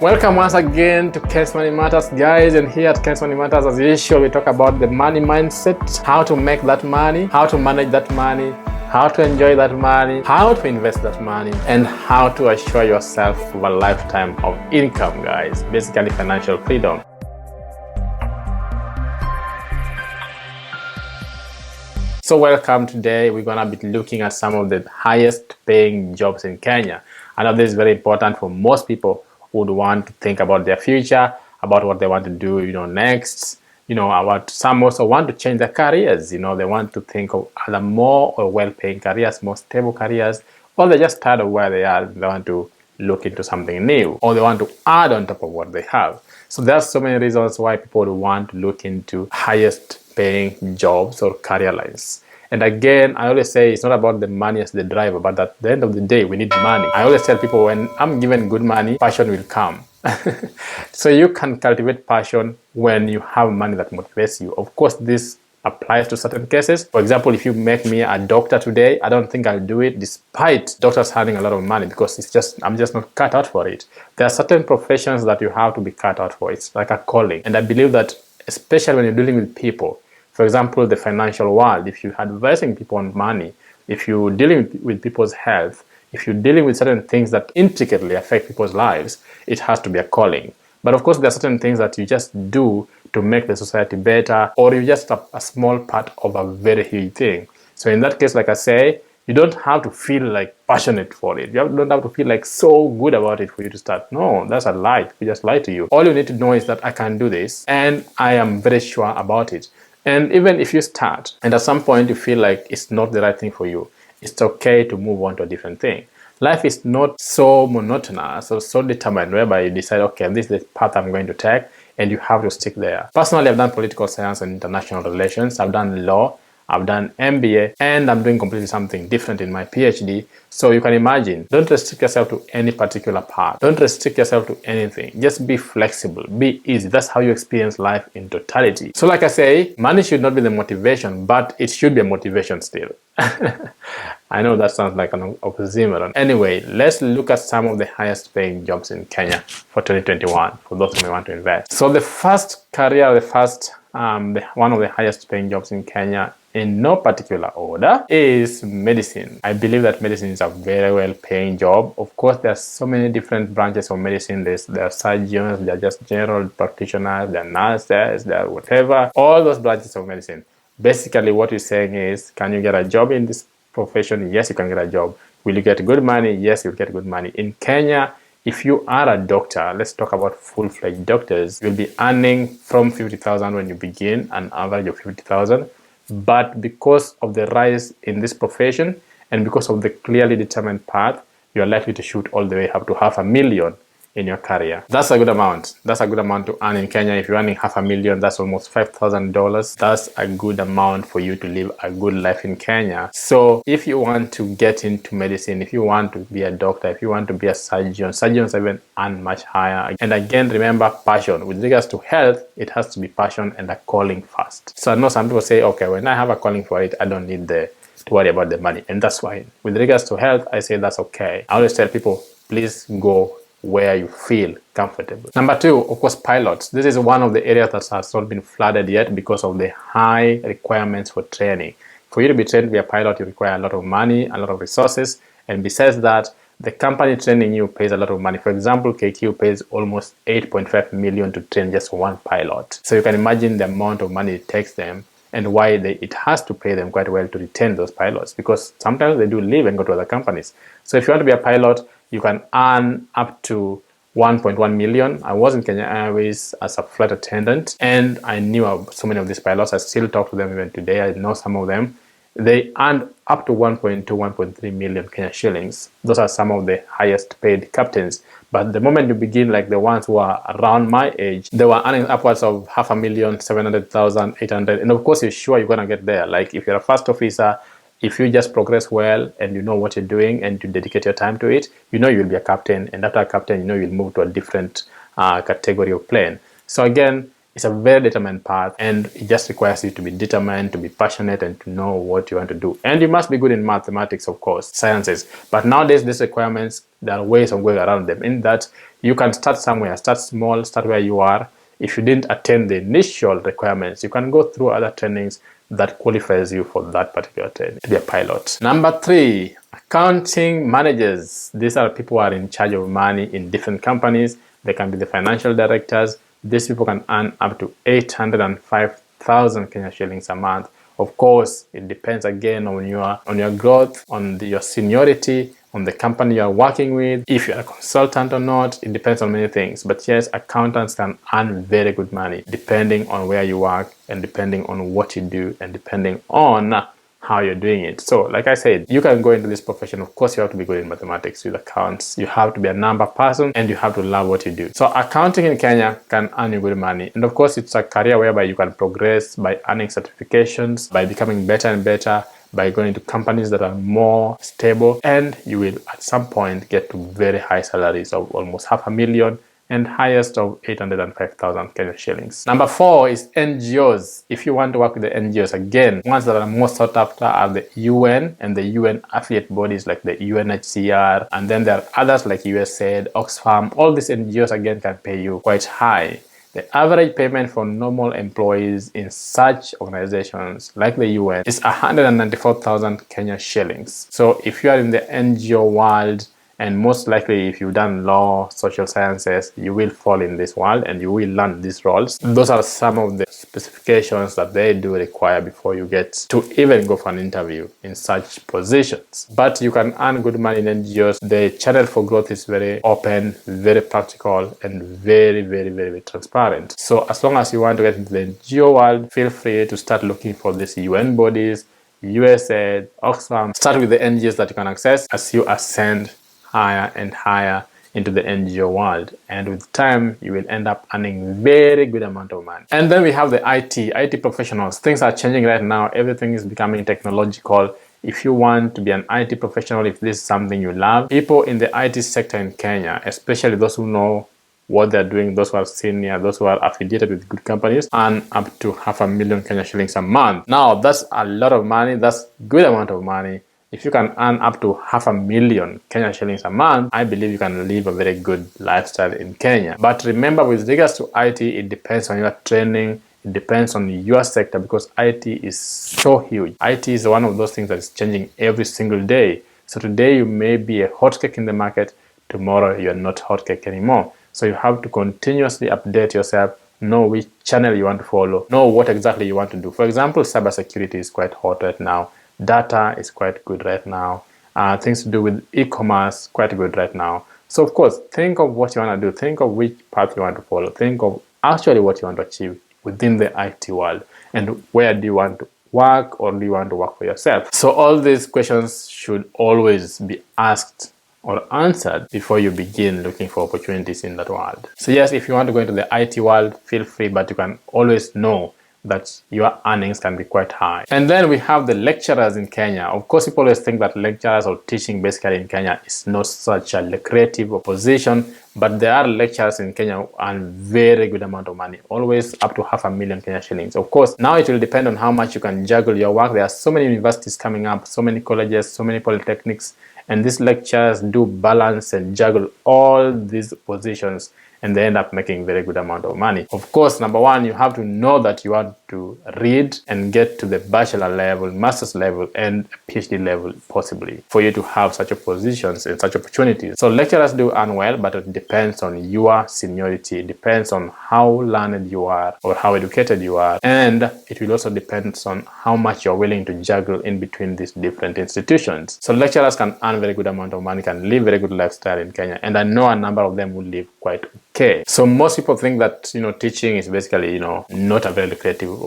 Welcome once again to Ken's Money Matters, guys. And here at Ken's Money Matters, as usual, we talk about the money mindset, how to make that money, how to manage that money, how to enjoy that money, how to invest that money, and how to assure yourself of a lifetime of income, guys. Basically, financial freedom. So welcome. Today we're gonna be looking at some of the highest paying jobs in Kenya. I know this is very important for most people who would want to think about their future, about what they want to do, next, about some also want to change their careers, they want to think of other more or well-paying careers, more stable careers, or they're just tired of where they are, they want to look into something new, or they want to add on top of what they have. So there's so many reasons why people would want to look into highest paying jobs or career lines. And again, I always say it's not about the money as the driver, but at the end of the day, we need money. I always tell people, when I'm given good money, passion will come. So you can cultivate passion when you have money that motivates you. Of course, this applies to certain cases. For example, if you make me a doctor today, I don't think I'll do it despite doctors having a lot of money, because I'm just not cut out for it. There are certain professions that you have to be cut out for. It's like a calling. And I believe that especially when you're dealing with people, for example, the financial world, if you're advising people on money, if you're dealing with people's health, if you're dealing with certain things that intricately affect people's lives, it has to be a calling. But of course, there are certain things that you just do to make the society better, or you're just a small part of a very huge thing. So in that case, like I say, you don't have to feel like passionate for it. You don't have to feel like so good about it for you to start. No, that's a lie. We just lie to you. All you need to know is that I can do this and I am very sure about it. And even if you start and at some point you feel like it's not the right thing for you, it's okay to move on to a different thing. Life is not so monotonous or so determined whereby you decide, okay, this is the path I'm going to take, and you have to stick there. Personally, I've done political science and international relations. I've done law. I've done MBA, and I'm doing completely something different in my PhD. So you can imagine, don't restrict yourself to any particular path. Don't restrict yourself to anything. Just be flexible, be easy. That's how you experience life in totality. So like I say, money should not be the motivation, but it should be a motivation still. I know that sounds like an oxymoron. Anyway, let's look at some of the highest paying jobs in Kenya for 2021, for those who may want to invest. So the first career, one of the highest paying jobs in Kenya, in no particular order, is medicine. I believe that medicine is a very well paying job. Of course, there are so many different branches of medicine. There are surgeons, there are just general practitioners, there are nurses, there are whatever, all those branches of medicine. Basically, what you're saying is, can you get a job in this profession? Yes, you can get a job. Will you get good money? Yes, you'll get good money. In Kenya, if you are a doctor, let's talk about full-fledged doctors, you'll be earning from 50,000 when you begin, an average of 50,000. But because of the rise in this profession and because of the clearly determined path, you're likely to shoot all the way up to $500,000 in your career. That's a good amount. That's a good amount to earn in Kenya. If you're earning $500,000, that's almost $5,000. That's a good amount for you to live a good life in Kenya. So if you want to get into medicine, if you want to be a doctor, if you want to be a surgeon, surgeons even earn much higher. And again, remember passion. With regards to health, it has to be passion and a calling first. So I know some people say, okay, when I have a calling for it, I don't need to worry about the money. And that's fine. With regards to health, I say that's okay. I always tell people, please go where you feel comfortable. Number two, of course, pilots. This is one of the areas that has not been flooded yet because of the high requirements for training. For you to be trained to be a pilot, you require a lot of money, a lot of resources, and besides that, the company training you pays a lot of money. For example, KQ pays almost 8.5 million to train just one pilot. So you can imagine the amount of money it takes them and why it has to pay them quite well to retain those pilots, because sometimes they do leave and go to other companies. So if you want to be a pilot, you can earn up to 1.1 million. I was in Kenya Airways as a flight attendant, and I knew so many of these pilots. I still talk to them even today. I know some of them. They earned up to 1.2, 1.3 million Kenya shillings. Those are some of the highest paid captains. But the moment you begin, like the ones who are around my age, they were earning upwards of $500,000, 700,000, 800,000. And of course, you're sure you're going to get there. Like if you're a first officer, if you just progress well and you know what you're doing and you dedicate your time to it, you'll be a captain. And after a captain, you'll move to a different category of plane. So again, It's a very determined path, and it just requires you to be determined, to be passionate, and to know what you want to do. And you must be good in mathematics, of course, sciences. But nowadays, these requirements, there are ways of going around them, in that you can start somewhere, start small, start where you are. If you didn't attend the initial requirements, you can go through other trainings that qualifies you for that particular training to be a pilot. Number 3, accounting managers. These are people who are in charge of money in different companies. They can be the financial directors. These people can earn up to 805,000 Kenya shillings a month. Of course, it depends again on your growth, on your seniority, on the company you are working with, if you're a consultant or not. It depends on many things. But yes, accountants can earn very good money depending on where you work, and depending on what you do, and depending on how you're doing it. So like I said, you can go into this profession. Of course, you have to be good in mathematics, with accounts. You have to be a number person, and you have to love what you do. So accounting in Kenya can earn you good money. And of course, it's a career whereby you can progress by earning certifications, by becoming better and better, by going to companies that are more stable, and you will at some point get to very high salaries of almost 500,000 and highest of 805,000 Kenya shillings. Number 4 is N.G.O.S. If you want to work with the N.G.O.S, again, ones that are most sought after are the UN and the UN affiliate bodies like the UNHCR, and then there are others like USAID, Oxfam. All these N.G.O.S again can pay you quite high. The average payment for normal employees in such organizations like the UN is 194,000 Kenya shillings. So if you are in the NGO world, and most likely if you've done law, social sciences, you will fall in this world and you will learn these roles. Those are some of the specifications that they do require before you get to even go for an interview in such positions. But you can earn good money in NGOs. The channel for growth is very open, very practical, and very, very, very, very transparent. So as long as you want to get into the NGO world, feel free to start looking for these UN bodies, USAID, Oxfam. Start with the NGOs that you can access as you ascend higher and higher into the NGO world, and with time you will end up earning very good amount of money. And then we have the IT professionals. Things are changing right now. Everything is becoming technological. If you want to be an IT professional, if this is something you love, people in the IT sector in Kenya, especially those who know what they're doing, those who are senior, those who are affiliated with good companies, earn up to 500,000 Kenya shillings a month. Now that's a lot of money. That's good amount of money. If you can earn up to 500,000 Kenya shillings a month, I believe you can live a very good lifestyle in Kenya. But remember, with regards to IT, it depends on your training, it depends on your sector, because IT is so huge. IT is one of those things that is changing every single day. So today you may be a hotcake in the market, tomorrow you are not hotcake anymore. So you have to continuously update yourself, know which channel you want to follow, know what exactly you want to do. For example, cybersecurity is quite hot right now. Data is quite good right now. Things to do with e-commerce, quite good right now. So of course, think of what you want to do. Think of which path you want to follow. Think of actually what you want to achieve within the IT world, and where do you want to work, or do you want to work for yourself? So all these questions should always be asked or answered before you begin looking for opportunities in that world. So yes, if you want to go into the IT world, feel free, but you can always know that your earnings can be quite high. And then we have the lecturers in Kenya. Of course, people always think that lecturers or teaching basically in Kenya is not such a lucrative position, but there are lecturers in Kenya who earn very good amount of money, always up to 500,000 Kenya shillings. Of course, now it will depend on how much you can juggle your work. There are so many universities coming up, so many colleges, so many polytechnics, and these lecturers do balance and juggle all these positions, and they end up making very good amount of money. Of course, number one, you have to know that you want to read and get to the bachelor level, master's level, and PhD level possibly, for you to have such positions and such opportunities. So lecturers do earn well, but it depends on your seniority. It depends on how learned you are or how educated you are, and it will also depend on how much you're willing to juggle in between these different institutions. So lecturers can earn very good amount of money, can live very good lifestyle in Kenya, and I know a number of them will live quite okay. So most people think that, teaching is basically, not a very lucrative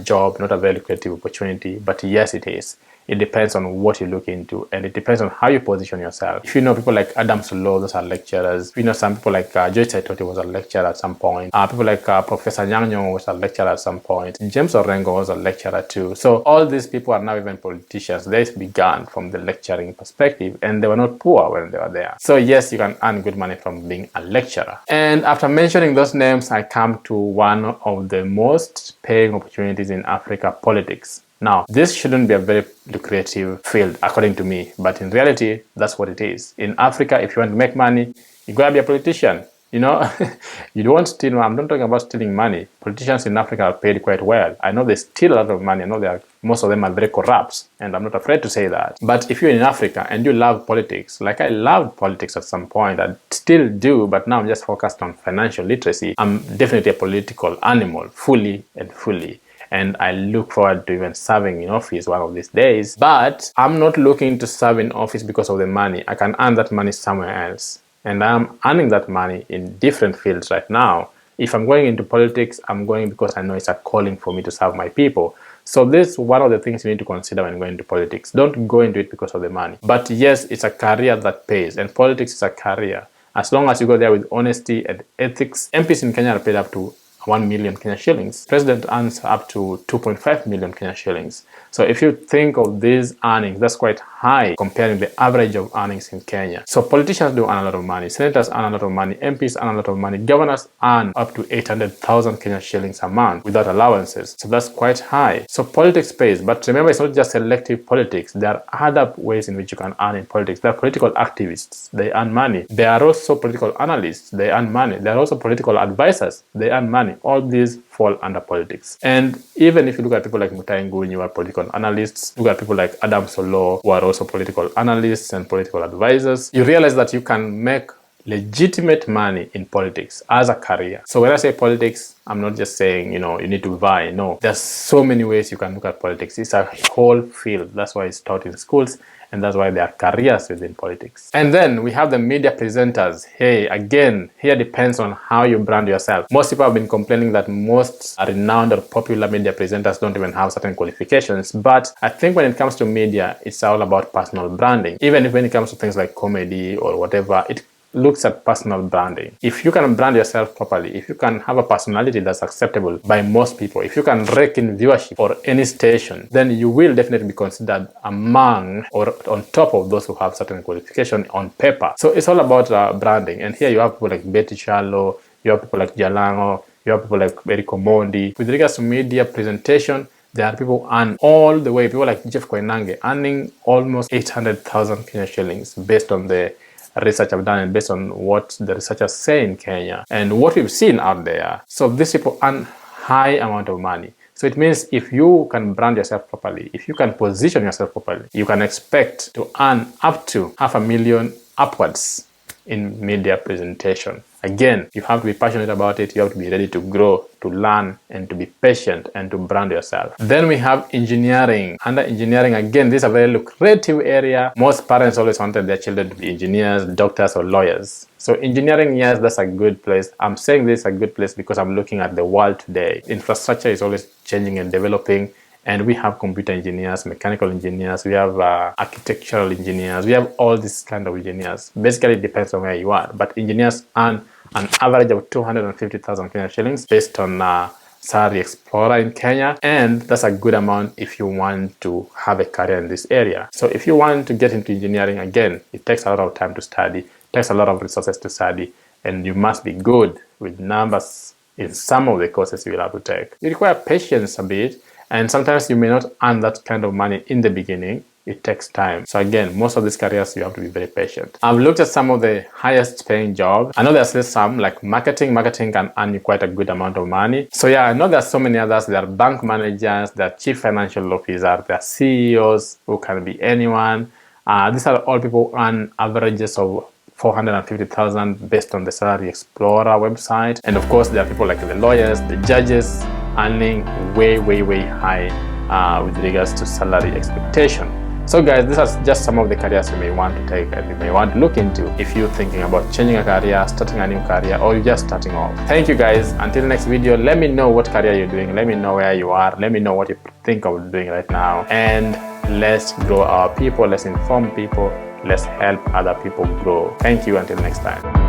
job, not a very lucrative opportunity, but yes, it is. It depends on what you look into, and it depends on how you position yourself. If you know people like Adam Solo, those are lecturers. If you know some people like Joyce Saitoti was a lecturer at some point. People like Professor N.G.O.S was a lecturer at some point. James Orengo was a lecturer too. So all these people are now even politicians. They began from the lecturing perspective, and they were not poor when they were there. So yes, you can earn good money from being a lecturer. And after mentioning those names, I come to one of the most paying opportunities in Africa: politics. Now, this shouldn't be a very lucrative field, according to me, but in reality, that's what it is. In Africa, if you want to make money, you gotta be a politician. You know, you don't steal. I'm not talking about stealing money. Politicians in Africa are paid quite well. I know they steal a lot of money. I know most of them are very corrupt, and I'm not afraid to say that. But if you're in Africa and you love politics, like I loved politics at some point, I still do, but now I'm just focused on financial literacy. I'm definitely a political animal, fully and fully. And I look forward to even serving in office one of these days. But I'm not looking to serve in office because of the money. I can earn that money somewhere else. And I'm earning that money in different fields right now. If I'm going into politics, I'm going because I know it's a calling for me to serve my people. So this is one of the things you need to consider when going into politics. Don't go into it because of the money. But yes, it's a career that pays, and politics is a career. As long as you go there with honesty and ethics. MPs in Kenya are paid up to 1 million Kenya shillings. President earns up to 2.5 million Kenya shillings. So if you think of these earnings, that's quite high comparing the average of earnings in Kenya. So politicians do earn a lot of money, senators earn a lot of money, MPs earn a lot of money, governors earn up to 800,000 Kenya shillings a month without allowances. So that's quite high. So politics pays, but remember, it's not just selective politics. There are other ways in which you can earn in politics. There are political activists, they earn money. There are also political analysts, they earn money. There are also political advisors, they earn money. All these fall under politics. And even if you look at people like Mutai Ngunyi, who are political analysts, look at people like Adam Solo, who are also political analysts and political advisors, you realize that you can make legitimate money in politics as a career. So when I say politics, I'm not just saying, you need to vie. No, there's so many ways you can look at politics. It's a whole field. That's why it's taught in schools, and that's why there are careers within politics. And then we have the media presenters. Hey, again, here depends on how you brand yourself. Most people have been complaining that most renowned or popular media presenters don't even have certain qualifications, but I think when it comes to media, it's all about personal branding. Even when it comes to things like comedy or whatever, it looks at personal branding. If you can brand yourself properly, if you can have a personality that's acceptable by most people, if you can rake in viewership for any station, then you will definitely be considered among or on top of those who have certain qualification on paper. So it's all about branding. And here you have people like Betty Shallow, you have people like Jalango, you have people like Eric Omondi. With regards to media presentation, there are people who earn all the way, people like Jeff Koinange earning almost 800,000 Kenya shillings based on the research I've done and based on what the researchers say in Kenya and what we've seen out there. So these people earn high amount of money. So it means if you can brand yourself properly, if you can position yourself properly, you can expect to earn up to $500,000 upwards in media presentation. Again, you have to be passionate about it, you have to be ready to grow, to learn, and to be patient and to brand yourself. Then we have engineering. Under engineering, again, this is a very lucrative area. Most parents always wanted their children to be engineers, doctors, or lawyers. So engineering, yes, that's a good place. I'm saying this is a good place because I'm looking at the world today. Infrastructure is always changing and developing. And we have computer engineers, mechanical engineers, we have architectural engineers, we have all these kind of engineers. Basically, it depends on where you are. But engineers earn an average of 250,000 Kenya shillings based on Salary Explorer in Kenya. And that's a good amount if you want to have a career in this area. So if you want to get into engineering, again, it takes a lot of time to study, it takes a lot of resources to study, and you must be good with numbers in some of the courses you will have to take. You require patience a bit. And sometimes you may not earn that kind of money in the beginning. It takes time. So again, most of these careers, you have to be very patient. I've looked at some of the highest paying jobs. I know there's still some like marketing. Marketing can earn you quite a good amount of money. So yeah, I know there's so many others. There are bank managers, there are chief financial officers, there are CEOs who can be anyone. These are all people who earn averages of 450,000 based on the Salary Explorer website. And of course, there are people like the lawyers, the judges, earning way high with regards to salary expectation. So guys, these are just some of the careers you may want to take and you may want to look into if you're thinking about changing a career, starting a new career, or you're just starting off. Thank you guys. Until next video, let me know what career you're doing. Let me know where you are. Let me know what you think of doing right now. And let's grow our people, let's inform people, let's help other people grow. Thank you. Until next time.